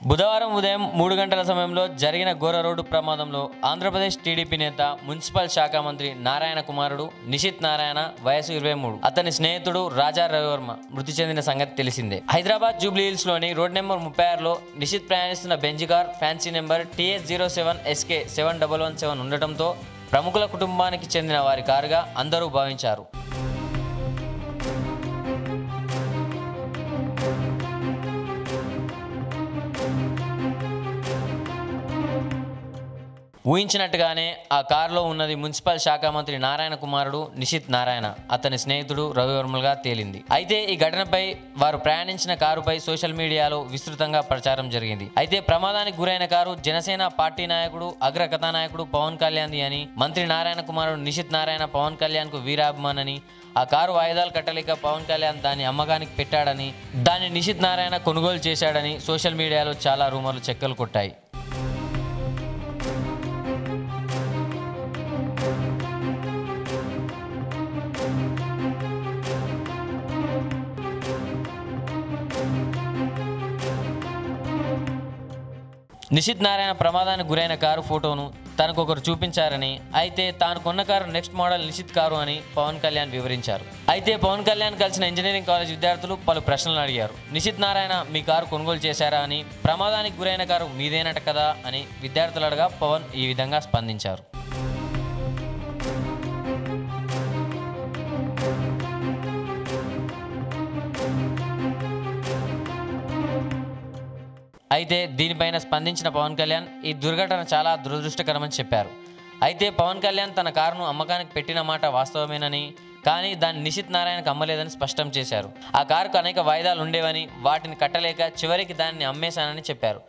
బుధవారం ఉదయం 3 గంటల సమయంలో జరిగిన ఘోర రోడ్డు ప్రమాదంలో ఆంధ్రప్రదేశ్ టీడీపీ నేత మున్సిపల్ శాఖ మంత్రి నారాయణ కుమారుడు నిషిత్ నారాయణ వయసు 23 అతని స్నేహితుడు రాజా రవివర్మ మృతి చెందిన సంగతి తెలిసిందే. హైదరాబాద్ జూబ్లీ హిల్స్ లోని రోడ్ నెంబర్ 36లో నిషిత్ ప్రయాణిస్తున్న Benz car fancy number TS07SK 7117 ఉండటంతో ప్రముఖుల కుటుంబానికి చెందిన వారి కారుగా అందరూ భావించారు. ఊహించినట్టుగానే ఆ కారులో ఉన్నది మున్సిపల్ శాఖ మంత్రి నారాయణ కుమారుడు నిషిత్ నారాయణ, అతని స్నేహితుడు రవివర్మలుగా తేలింది. అయితే ఈ ఘటనపై వారు ప్రయాణించిన కారుపై సోషల్ మీడియాలో విస్తృతంగా ప్రచారం జరిగింది. అయితే ప్రమాదానికి గురైన కారు జనసేన పార్టీ నాయకుడు అగ్ర కథానాయకుడు పవన్ కళ్యాణ్ది అని, మంత్రి నారాయణ కుమారుడు నిషిత్ నారాయణ పవన్ కళ్యాణ్ కు వీరాభిమానని, ఆ కారు వాయిదాలు కట్టలేక పవన్ కళ్యాణ్ దాన్ని అమ్మకానికి పెట్టాడని, దాన్ని నిషిత్ నారాయణ కొనుగోలు చేశాడని సోషల్ మీడియాలో చాలా రూమర్లు చెక్కలు కొట్టాయి. నిషిత్ నారాయణ ప్రమాదానికి గురైన కారు ఫోటోను తనకొకరు చూపించారని, అయితే తాను కొన్న car next model Nishith car అని పవన్ కళ్యాణ్ వివరించారు. అయితే పవన్ కళ్యాణ్ కలిసిన ఇంజనీరింగ్ కాలేజ్ విద్యార్థులు పలు ప్రశ్నలు అడిగారు. నిషిత్ నారాయణ మీ కారు కొనుగోలు చేశారా అని, ప్రమాదానికి గురైన కారు మీదేనట కదా అని విద్యార్థులు అడగా పవన్ ఈ విధంగా స్పందించారు. అయితే దీనిపైన స్పందించిన పవన్ కళ్యాణ్ ఈ దుర్ఘటన చాలా దురదృష్టకరమని చెప్పారు. అయితే పవన్ కళ్యాణ్ తన కారును అమ్మకానికి పెట్టిన మాట వాస్తవమేనని, కానీ దాన్ని నిషిత్ నారాయణకు అమ్మలేదని స్పష్టం చేశారు. ఆ కారుకు అనేక వాయిదాలు ఉండేవని, వాటిని కట్టలేక చివరికి దాన్ని అమ్మేశానని చెప్పారు.